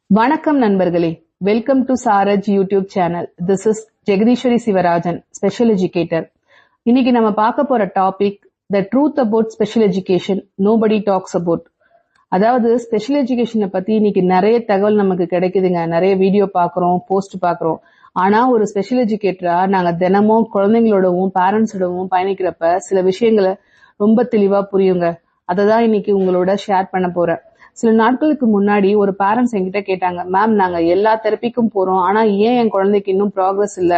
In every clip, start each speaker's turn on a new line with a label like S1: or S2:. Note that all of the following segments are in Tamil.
S1: வணக்கம் நண்பர்களே, welcome to Saraj YouTube channel. This is Jegadeeswari Sivarajan, special educator. இன்னைக்கு நம்ம பார்க்க போற topic the truth about special education nobody talks about. அதாவது ஸ்பெஷல் எஜுகேஷனை பத்தி இன்னைக்கு நிறைய தகவல் நமக்கு கிடைக்குதுங்க. நிறைய வீடியோ பாக்குறோம், போஸ்ட் பாக்குறோம். ஆனா ஒரு ஸ்பெஷல் எஜுகேட்டரா நாங்க தினமும் குழந்தைங்களோடவும் பேரண்ட்ஸோடவும் பயணிக்கிறப்ப சில விஷயங்களை ரொம்ப தெளிவா புரியுங்க. அதை தான் இன்னைக்கு உங்களோட ஷேர் பண்ண போறேன். சில நாட்களுக்கு முன்னாடி ஒரு பேரண்ட்ஸ் என்கிட்ட கேட்டாங்க, மேம் நாங்க எல்லா தெரப்பிக்கும் போறோம், ஆனா ஏன் என் குழந்தைக்கு இன்னும் ப்ராக்ரஸ் இல்ல,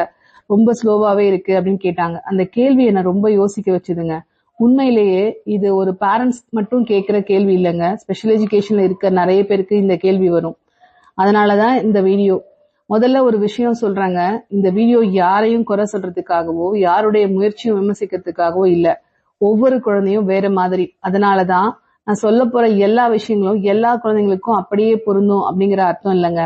S1: ரொம்ப ஸ்லோவாவே இருக்கு அப்படின்னு கேட்டாங்க. அந்த கேள்வி என்ன ரொம்ப யோசிக்க வச்சுதுங்க. உண்மையிலேயே இது ஒரு பேரண்ட்ஸ் மட்டும் கேட்கிற கேள்வி இல்லைங்க. ஸ்பெஷல் எஜுகேஷன்ல இருக்க நிறைய பேருக்கு இந்த கேள்வி வரும். அதனாலதான் இந்த வீடியோ. முதல்ல ஒரு விஷயம் சொல்றாங்க, இந்த வீடியோ யாரையும் குறை சொல்றதுக்காகவோ யாருடைய முயற்சியும் விமர்சிக்கிறதுக்காகவோ இல்ல. ஒவ்வொரு குழந்தையும் வேற மாதிரி. அதனாலதான் நான் சொல்ல போற எல்லா விஷயங்களும் எல்லா குழந்தைங்களுக்கும் அப்படியே பொருந்தும் அப்படிங்கிற அர்த்தம் இல்லைங்க.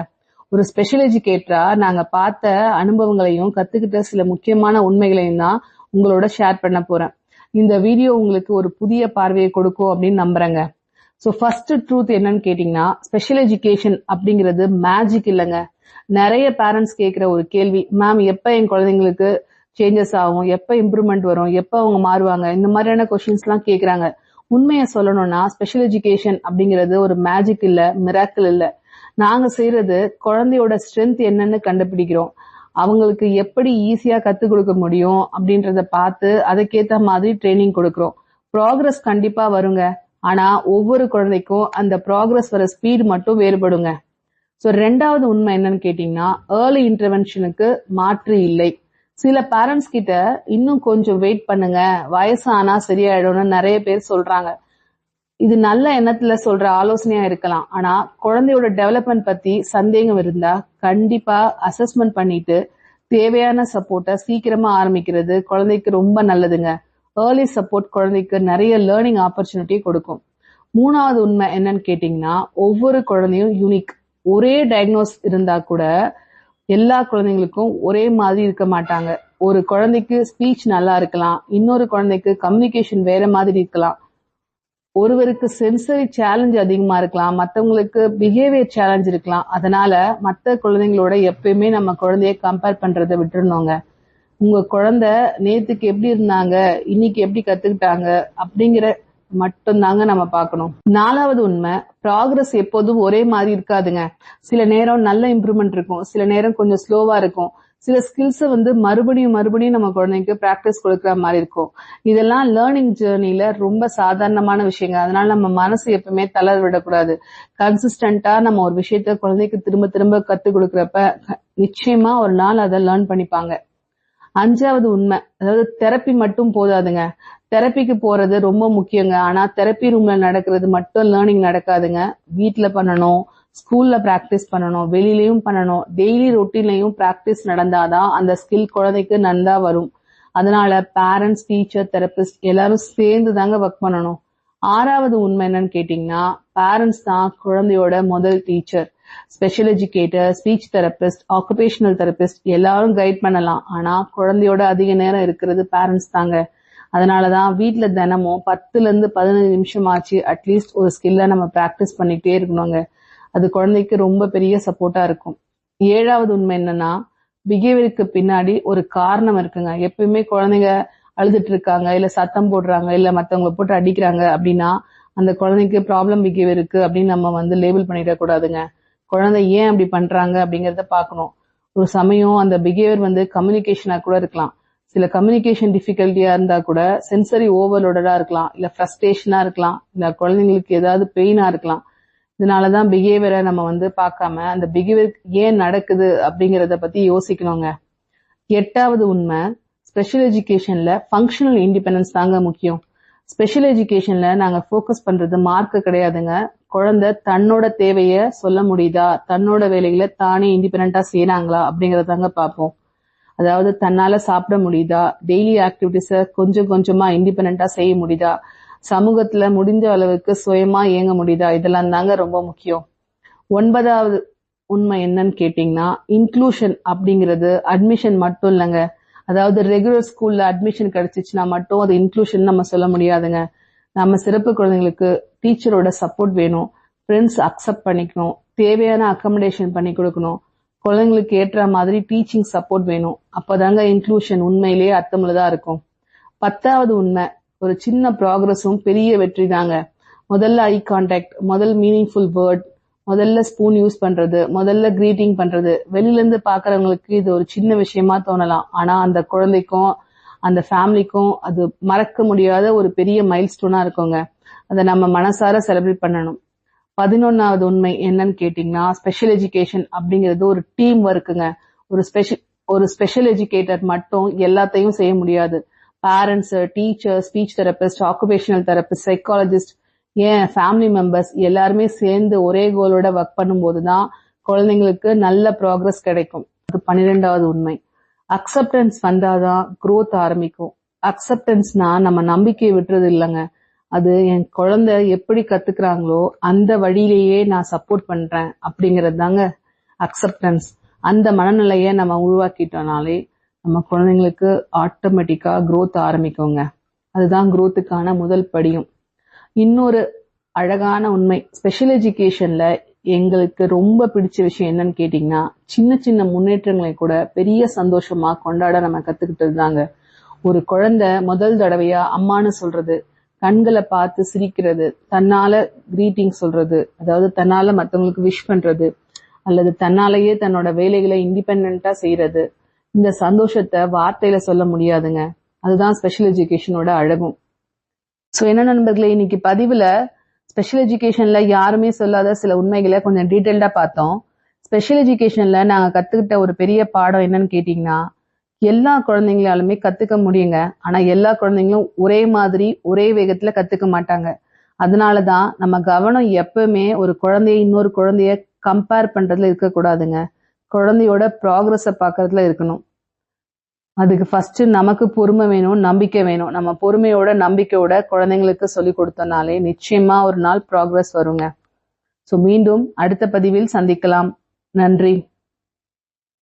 S1: ஒரு ஸ்பெஷல் எஜுகேட்டரா நாங்க பார்த்த அனுபவங்களையும் கத்துக்கிட்ட சில முக்கியமான உண்மைகளையும் தான் உங்களோட ஷேர் பண்ண போறேன். இந்த வீடியோ உங்களுக்கு ஒரு புதிய பார்வையை கொடுக்கும் அப்படின்னு நம்புறேங்க. ஸோ ஃபர்ஸ்ட் ட்ரூத் என்னன்னு கேட்டீங்கன்னா, ஸ்பெஷல் எஜுகேஷன் அப்படிங்கிறது மேஜிக் இல்லைங்க. நிறைய பேரண்ட்ஸ் கேட்கிற ஒரு கேள்வி, மேம் எப்ப என் குழந்தைங்களுக்கு சேஞ்சஸ் ஆகும், எப்ப இம்ப்ரூவ்மெண்ட் வரும், எப்ப அவங்க மாறுவாங்க, இந்த மாதிரியான கொஸ்டின்ஸ் எல்லாம் கேக்குறாங்க. உண்மையை சொல்லணும்னா ஸ்பெஷல் எஜுகேஷன் அப்படிங்கிறது ஒரு மேஜிக் இல்ல, மிராக்கிள் இல்ல. நாங்க செய்யறது குழந்தையோட ஸ்ட்ரென்த் என்னன்னு கண்டுபிடிக்கிறோம். அவங்களுக்கு எப்படி ஈஸியா கத்துக் கொடுக்க முடியும் அப்படின்றத பார்த்து அதுக்கேத்த மாதிரி ட்ரைனிங் கொடுக்கறோம். ப்ராக்ரஸ் கண்டிப்பா வருங்க. ஆனா ஒவ்வொரு குழந்தைக்கும் அந்த ப்ராக்ரஸ் வர ஸ்பீட் மட்டும் வேறுபடுங்க. ஸோ ரெண்டாவது உண்மை என்னன்னு கேட்டீங்கன்னா, ஏர்லி இன்டர்வென்ஷனுக்கு மாற்று இல்லை. சில பேரண்ட்ஸ் கிட்ட இன்னும் கொஞ்சம் வெயிட் பண்ணுங்க, வயசு ஆனா சரியாயிடும்னு நிறைய பேர் சொல்றாங்க. இது நல்ல எண்ணத்துல சொல்ற ஆலோசனையா இருக்கலாம். ஆனா குழந்தையோட டெவலப்மெண்ட் பத்தி சந்தேகம் இருந்தா கண்டிப்பா அசஸ்மெண்ட் பண்ணிட்டு தேவையான சப்போர்ட்டை சீக்கிரமா ஆரம்பிக்கிறது குழந்தைக்கு ரொம்ப நல்லதுங்க. ஏர்லி சப்போர்ட் குழந்தைக்கு நிறைய லேர்னிங் ஆப்பர்ச்சுனிட்டி கொடுக்கும். மூணாவது உண்மை என்னன்னு கேட்டீங்கன்னா, ஒவ்வொரு குழந்தையும் யூனிக். ஒரே டயக்னோஸ் இருந்தா கூட எல்லா குழந்தைங்களுக்கும் ஒரே மாதிரி இருக்க மாட்டாங்க. ஒரு குழந்தைக்கு ஸ்பீச் நல்லா இருக்கலாம், இன்னொரு குழந்தைக்கு கம்யூனிகேஷன் வேற மாதிரி இருக்கலாம், ஒருவருக்கு சென்சரி சேலஞ்ச் அதிகமா இருக்கலாம், மற்றவங்களுக்கு பிஹேவியர் சேலஞ்ச் இருக்கலாம். அதனால மற்ற குழந்தைங்களோட எப்பயுமே நம்ம குழந்தைய கம்பேர் பண்றதை விட்டுருந்தோங்க. உங்க குழந்தை நேத்துக்கு எப்படி இருந்தாங்க, இன்னைக்கு எப்படி கத்துக்கிட்டாங்க அப்படிங்கிற மட்டும்தாங்க நம்ம பார்க்கணும். நாலாவது உண்மை, ப்ராக்ரஸ் எப்போதும் ஒரே மாதிரி இருக்காதுங்க. சில நேரம் நல்ல இம்ப்ரூவ்மெண்ட் இருக்கும், சில நேரம் கொஞ்சம் ஸ்லோவா இருக்கும். சில ஸ்கில்ஸை மறுபடியும் நம்ம குழந்தைக்கு பிராக்டிஸ் கொடுக்கற மாதிரி இருக்கும். இதெல்லாம் லேர்னிங் ஜேர்னில ரொம்ப சாதாரணமான விஷயங்க. அதனால நம்ம மனசு எப்பவுமே தளர விடக்கூடாது. கன்சிஸ்டன்டா நம்ம ஒரு விஷயத்த குழந்தைக்கு திரும்ப திரும்ப கத்துக் கொடுக்கறப்ப நிச்சயமா ஒரு நாள் அதை லேர்ன் பண்ணிப்பாங்க. அஞ்சாவது உண்மை, அதாவது தெரப்பி மட்டும் போதாதுங்க. தெரப்பிக்கு போறது ரொம்ப முக்கியங்க. ஆனா தெரப்பி ரூம்ல நடக்கிறது மட்டும் லேர்னிங் நடக்காதுங்க. வீட்டுல பண்ணணும், ஸ்கூல்ல பிராக்டிஸ் பண்ணணும், வெளியிலயும் பண்ணணும். டெய்லி ரொட்டீன்லயும் பிராக்டிஸ் நடந்தாதான் அந்த ஸ்கில் குழந்தைக்கு நன்றா வரும். அதனால பேரண்ட்ஸ், டீச்சர், தெரபிஸ்ட் எல்லாரும் சேர்ந்து தாங்க ஒர்க் பண்ணணும். ஆறாவது உண்மை என்னன்னு கேட்டீங்கன்னா, பேரண்ட்ஸ் தான் குழந்தையோட முதல் teacher. Special educator, speech therapist, occupational therapist எல்லாரும் கைட் பண்ணலாம். ஆனா குழந்தையோட அதிக நேரம் இருக்கிறது பேரண்ட்ஸ் தாங்க. அதனாலதான் வீட்டுல தினமும் 10-15 நிமிஷம் ஆச்சு அட்லீஸ்ட் ஒரு ஸ்கில்ல நம்ம பிராக்டிஸ் பண்ணிட்டே இருக்கணுங்க. அது குழந்தைக்கு ரொம்ப பெரிய சப்போர்ட்டா இருக்கும். ஏழாவது உண்மை என்னன்னா, பிஹேவியருக்கு பின்னாடி ஒரு காரணம் இருக்குங்க. எப்பயுமே குழந்தைங்க அழுதுட்டு இருக்காங்க, இல்ல சத்தம் போடுறாங்க, இல்ல மத்தவங்களை போட்டு அடிக்கிறாங்க அப்படின்னா அந்த குழந்தைக்கு ப்ராப்ளம் பிஹேவியர் இருக்கு அப்படின்னு நம்ம லேபிள் பண்ணிடக்கூடாதுங்க. குழந்தை ஏன் அப்படி பண்றாங்க அப்படிங்கறத பாக்கணும். ஒரு சமயம் அந்த பிஹேவியர் கம்யூனிகேஷனா கூட இருக்கலாம். சில கம்யூனிகேஷன் டிஃபிகல்ட்டியா இருந்தா கூட சென்சரி ஓவர்லோடடா இருக்கலாம், இல்ல ஃப்ரஸ்ட்ரேஷனா இருக்கலாம், இல்ல குழந்தைங்களுக்கு ஏதாவது பெயினா இருக்கலாம். இதனாலதான் பிஹேவியரை நம்ம பார்க்காம அந்த பிஹேவியர் ஏன் நடக்குது அப்படிங்கறத பத்தி யோசிக்கணுங்க. எட்டாவது உண்மை, ஸ்பெஷல் எஜுகேஷன்ல ஃபங்க்ஷனல் இண்டிபெண்டன்ஸ் தாங்க முக்கியம். ஸ்பெஷல் எஜுகேஷன்ல நாங்க ஃபோக்கஸ் பண்றது மார்க் கிடையாதுங்க. குழந்தை தன்னோட தேவைய சொல்ல முடியுதா, தன்னோட வேலைகளை தானே இண்டிபெண்டா செய்யறாங்களா அப்படிங்கறதாங்க பார்ப்போம். அதாவது தன்னால சாப்பிட முடியுதா, டெய்லி ஆக்டிவிட்டிஸ கொஞ்சம் கொஞ்சமா இண்டிபெண்டா செய்ய முடியுதா, சமூகத்துல முடிஞ்ச அளவுக்கு சுயமா இயங்க முடியுதா, இதெல்லாம் தாங்க ரொம்ப முக்கியம். ஒன்பதாவது உண்மை என்னன்னு கேட்டீங்கன்னா, இன்க்ளூஷன் அப்படிங்கிறது அட்மிஷன் மட்டும் இல்லைங்க. அதாவது ரெகுலர் ஸ்கூல்ல அட்மிஷன் கிடைச்சிச்சுன்னா மட்டும் அது இன்க்ளூஷன் நம்ம சொல்ல முடியாதுங்க. நம்ம சிறப்பு குழந்தைங்களுக்கு டீச்சரோட சப்போர்ட் வேணும், ஃப்ரெண்ட்ஸ் அக்செப்ட் பண்ணிக்கணும், தேவையான அக்கமடேஷன் பண்ணி கொடுக்கணும், குழந்தைங்களுக்கு ஏற்ற மாதிரி டீச்சிங் சப்போர்ட் வேணும். அப்பதாங்க இன்க்ளூஷன் உண்மையிலேயே அர்த்தமுள்ளதா இருக்கும். 10வது உண்மை, ஒரு சின்ன ப்ராக்ரஸும் பெரிய வெற்றி தாங்க. முதல்ல ஐ கான்டாக்ட், முதல் மீனிங்ஃபுல் வேர்ட், முதல்ல ஸ்பூன் யூஸ் பண்றது, முதல்ல கிரீட்டிங் பண்றது. வெளியில இருந்து பாக்குறவங்களுக்கு இது ஒரு சின்ன விஷயமா தோணலாம். ஆனா அந்த குழந்தைக்கும் அந்த ஃபேமிலிக்கும் அது மறக்க முடியாத ஒரு பெரிய மைல்ஸ்டோனா இருக்குங்க. அதை நம்ம மனசார செலிப்ரேட் பண்ணணும். 11வது உண்மை என்னன்னு கேட்டீங்கன்னா, ஸ்பெஷல் எஜுகேஷன் அப்படிங்கிறது ஒரு டீம் ஒர்க்குங்க. ஒரு ஸ்பெஷல் எஜுகேட்டர் மட்டும் எல்லாத்தையும் செய்ய முடியாது. Parents, teacher, speech therapist, occupational therapist, psychologist, ஏன் ஃபேமிலி மெம்பர்ஸ் எல்லாருமே சேர்ந்து ஒரே கோலோட ஒர்க் பண்ணும்போது தான் குழந்தைங்களுக்கு நல்ல ப்ராக்ரஸ் கிடைக்கும். அது 12வது உண்மை. அக்செப்டன்ஸ் வந்தாதான் growth ஆரம்பிக்கும். அக்செப்டன்ஸ்னா நம்ம நம்பிக்கையை விட்டுறது இல்லைங்க. அது என் குழந்தை எப்படி கத்துக்கிறாங்களோ அந்த வழியிலேயே நான் சப்போர்ட் பண்றேன் அப்படிங்கிறது தாங்க அக்செப்டன்ஸ். அந்த மனநிலையை நம்ம உருவாக்கிட்டோம்னாலே நம்ம குழந்தைங்களுக்கு ஆட்டோமேட்டிக்கா growth ஆரம்பிக்குங்க. அதுதான் growthக்கான முதல் படியும். இன்னொரு அழகான உண்மை, ஸ்பெஷல் எஜுகேஷன்ல எங்களுக்கு ரொம்ப பிடிச்ச விஷயம் என்னன்னு கேட்டீங்கன்னா, சின்ன சின்ன முன்னேற்றங்களை கூட பெரிய சந்தோஷமா கொண்டாட நம்ம கத்துக்கிட்டது தாங்க. ஒரு குழந்தை முதல் தடவையா அம்மான்னு சொல்றது, கண்களை பார்த்து சிரிக்கிறது, தன்னால கிரீட்டிங் சொல்றது, அதாவது தன்னால மத்தவங்களுக்கு விஷ் பண்றது, அல்லது தன்னாலேயே தன்னோட வேலைகளை இண்டிபெண்டா செய்யறது, இந்த சந்தோஷத்தை வார்த்தையில சொல்ல முடியாதுங்க. அதுதான் ஸ்பெஷல் எஜுகேஷனோட அழகும். சோ என்ன நண்பர்களே, இன்னைக்கு பதிவுல ஸ்பெஷல் எஜுகேஷன்ல யாருமே சொல்லாத சில உண்மைகளை கொஞ்சம் டீட்டெயில்டா பார்த்தோம். ஸ்பெஷல் எஜுகேஷன்ல நாங்க கத்துக்கிட்ட ஒரு பெரிய பாடம் என்னன்னு கேட்டீங்கன்னா, எல்லா குழந்தைங்களாலுமே கத்துக்க முடியுங்க. ஆனா எல்லா குழந்தைங்களும் ஒரே மாதிரி ஒரே வேகத்துல கத்துக்க மாட்டாங்க. அதனாலதான் நம்ம கவனம் எப்பவுமே ஒரு குழந்தைய இன்னொரு குழந்தைய கம்பேர் பண்றதுல இருக்கக்கூடாதுங்க. குழந்தையோட ப்ராக்ரஸ பாக்குறதுல இருக்கணும். அதுக்கு ஃபர்ஸ்ட் நமக்கு பொறுமை வேணும், நம்பிக்கை வேணும். நம்ம பொறுமையோட நம்பிக்கையோட குழந்தைங்களுக்கு சொல்லி கொடுத்தனாலே நிச்சயமா ஒரு நாள் ப்ராக்ரஸ் வருங்க. சோ மீண்டும் அடுத்த பதிவில் சந்திக்கலாம். நன்றி.